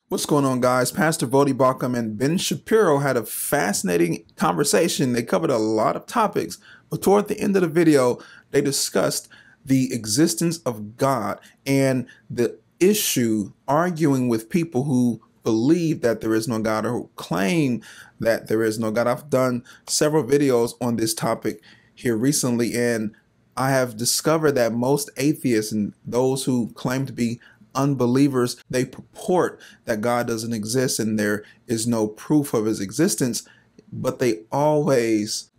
What's going on, guys? Pastor Vodi Bakum and Ben Shapiro had a fascinating conversation. They covered a lot of topics, but toward the end of the video, they discussed the existence of God and the issue arguing with people who believe that there is no God or who claim that there is no God. I've done several videos on this topic here recently, and I have discovered that most atheists and those who claim to be unbelievers, they purport that God doesn't exist and there is no proof of his existence, but they always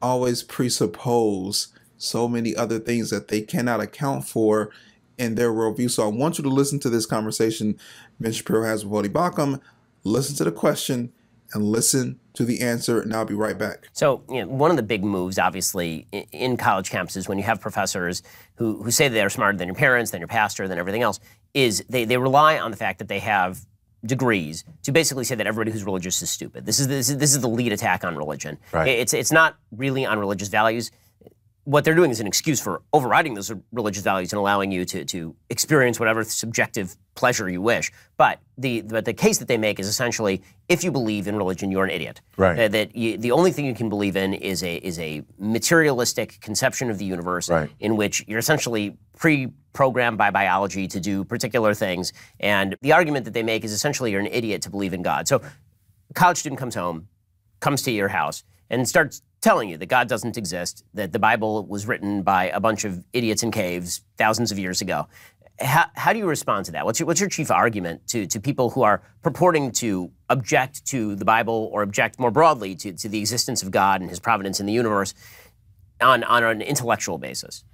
presuppose so many other things that they cannot account for in their worldview. So I want you to listen to this conversation Ben Shapiro has with Vodi Bakum, listen to the question, and listen to the answer, and I'll be right back. So, one of the big moves, obviously, in college campuses, when you have professors who say they're smarter than your parents, than your pastor, than everything else, is they rely on the fact that they have degrees to basically say that everybody who's religious is stupid. This is the lead attack on religion. Right. It's not really on religious values. What they're doing is an excuse for overriding those religious values and allowing you to experience whatever subjective pleasure you wish. But the case that they make is essentially, if you believe in religion, you're an idiot. Right. The only thing you can believe in is a materialistic conception of the universe, right, in which you're essentially pre-programmed by biology to do particular things. And the argument that they make is essentially you're an idiot to believe in God. So a college student comes to your house and starts telling you that God doesn't exist, that the Bible was written by a bunch of idiots in caves thousands of years ago. How do you respond to that? What's your chief argument to people who are purporting to object to the Bible or object more broadly to the existence of God and his providence in the universe on an intellectual basis?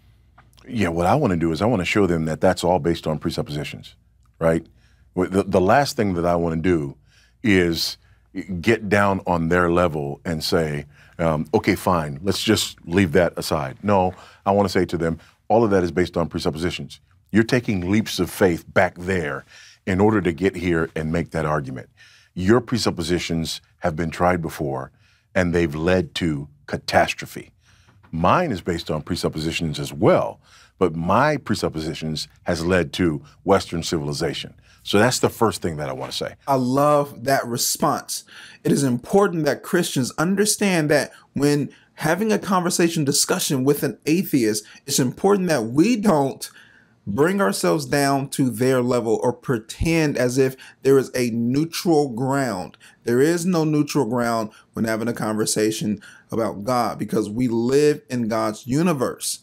Yeah, what I want to do is I want to show them that that's all based on presuppositions, right? The last thing that I want to do is get down on their level and say, okay, fine, let's just leave that aside. No, I want to say to them, all of that is based on presuppositions. You're taking leaps of faith back there in order to get here and make that argument. Your presuppositions have been tried before, and they've led to catastrophe. Mine is based on presuppositions as well, but my presuppositions has led to Western civilization. So that's the first thing that I want to say. I love that response. It is important that Christians understand that when having a conversation, discussion with an atheist, it's important that we don't bring ourselves down to their level or pretend as if there is a neutral ground. There is no neutral ground when having a conversation about God, because we live in God's universe.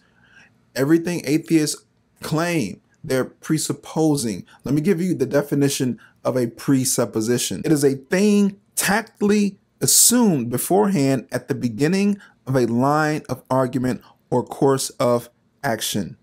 Everything atheists claim, they're presupposing. Let me give you the definition of a presupposition. It is a thing tactly assumed beforehand at the beginning of a line of argument or course of action.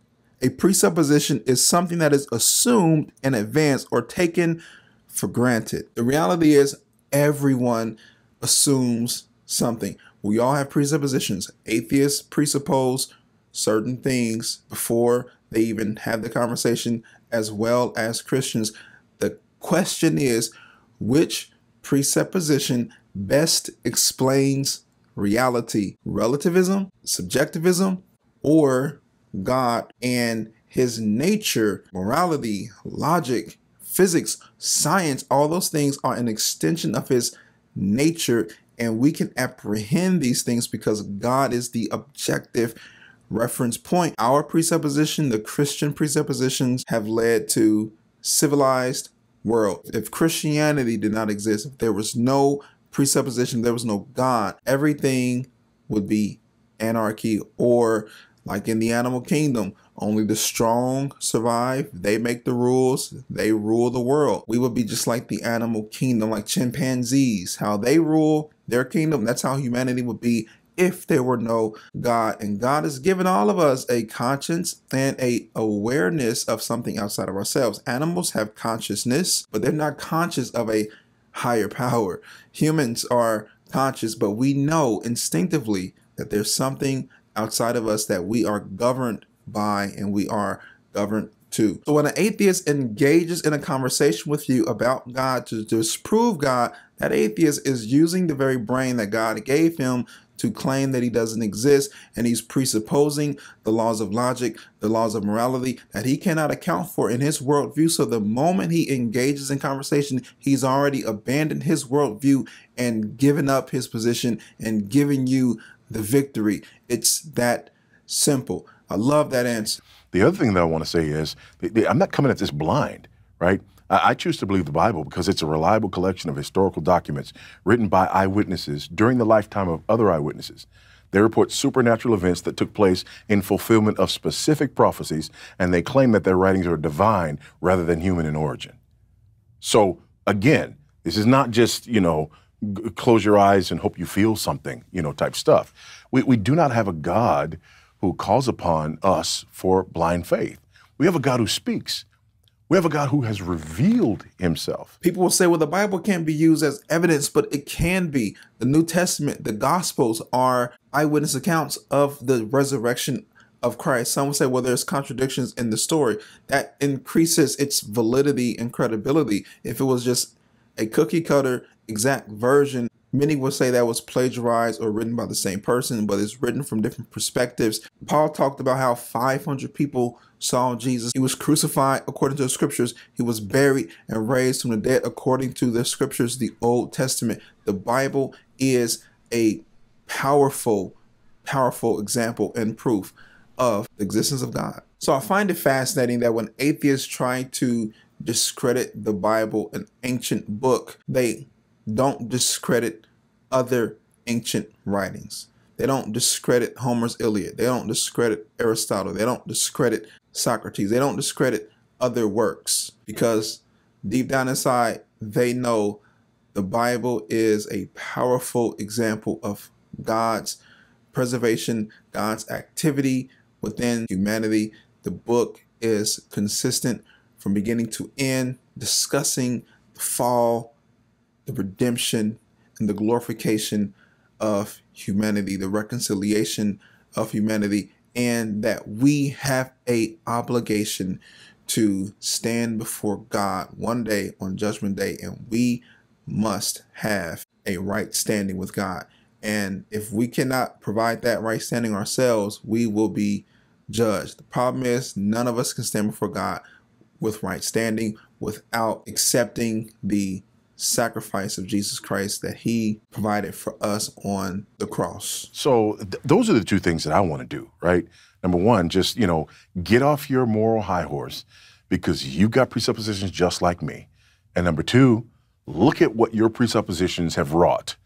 A presupposition is something that is assumed in advance or taken for granted. The reality is everyone assumes something. We all have presuppositions. Atheists presuppose certain things before they even have the conversation, as well as Christians. The question is, which presupposition best explains reality? Relativism, subjectivism, or God and his nature, morality, logic, physics, science? All those things are an extension of his nature, and we can apprehend these things because God is the objective reference point. Our presupposition, the Christian presuppositions, have led to civilized world. If Christianity did not exist, if there was no presupposition, there was no God, everything would be anarchy, or like in the animal kingdom, only the strong survive. They make the rules. They rule the world. We would be just like the animal kingdom, like chimpanzees, how they rule their kingdom. That's how humanity would be if there were no God. And God has given all of us a conscience and a awareness of something outside of ourselves. Animals have consciousness, but they're not conscious of a higher power. Humans are conscious, but we know instinctively that there's something outside of us that we are governed by, and we are governed to. So when an atheist engages in a conversation with you about God to disprove God, that atheist is using the very brain that God gave him to claim that he doesn't exist, and he's presupposing the laws of logic, the laws of morality that he cannot account for in his worldview. So the moment he engages in conversation, he's already abandoned his worldview and given up his position and giving you the victory. It's that simple. I love that answer. The other thing that I want to say is I'm not coming at this blind, right? I choose to believe the Bible because it's a reliable collection of historical documents written by eyewitnesses during the lifetime of other eyewitnesses. They report supernatural events that took place in fulfillment of specific prophecies, and they claim that their writings are divine rather than human in origin. So again, this is not just, close your eyes and hope you feel something, type stuff. We do not have a God who calls upon us for blind faith. We have a God who speaks. We have a God who has revealed himself. People will say, well, the Bible can't be used as evidence, but it can be. The New Testament, the Gospels are eyewitness accounts of the resurrection of Christ. Some will say, well, there's contradictions in the story. That increases its validity and credibility. If it was just a cookie cutter exact version, many would say that was plagiarized or written by the same person, but it's written from different perspectives. Paul talked about how 500 people saw Jesus. He was crucified according to the scriptures. He was buried and raised from the dead according to the scriptures, the Old Testament. The Bible is a powerful, powerful example and proof of the existence of God. So I find it fascinating that when atheists try to discredit the Bible, an ancient book, they don't discredit other ancient writings. They don't discredit Homer's Iliad. They don't discredit Aristotle. They don't discredit Socrates. They don't discredit other works because deep down inside, they know the Bible is a powerful example of God's preservation, God's activity within humanity. The book is consistent from beginning to end, discussing the fall, the redemption, and the glorification of humanity, the reconciliation of humanity, and that we have an obligation to stand before God one day on Judgment Day, and we must have a right standing with God. And if we cannot provide that right standing ourselves, we will be judged. The problem is none of us can stand before God with right standing without accepting the sacrifice of Jesus Christ that he provided for us on the cross. So those are the two things that I want to do, right? Number one, just, get off your moral high horse because you've got presuppositions just like me. And number two, look at what your presuppositions have wrought.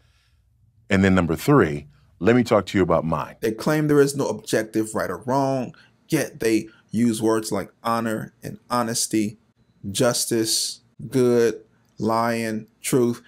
And then number three, let me talk to you about mine. They claim there is no objective right or wrong, yet they use words like honor and honesty, justice, good, lying, truth,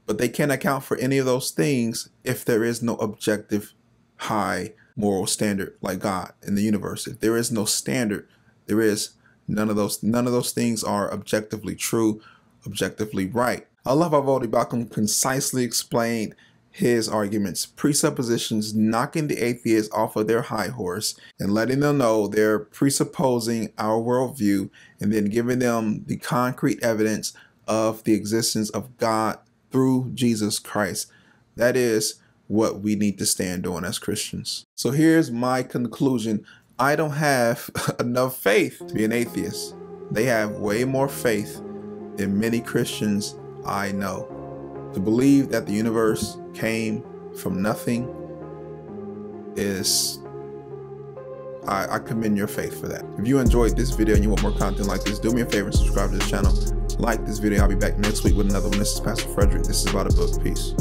but they can't account for any of those things if there is no objective high moral standard like God in the universe. If there is no standard, there is none of those things are objectively true, objectively right. I love how Voddie Baucham concisely explained his arguments, presuppositions, knocking the atheists off of their high horse and letting them know they're presupposing our worldview and then giving them the concrete evidence of the existence of God through Jesus Christ. That is what we need to stand on as Christians. So here's my conclusion. I don't have enough faith to be an atheist. They have way more faith than many Christians I know. To believe that the universe came from nothing is, I commend your faith for that. If you enjoyed this video and you want more content like this, do me a favor and subscribe to this channel. Like this video. I'll be back next week with another one. This is Pastor Frederick. This is About a Book. Peace.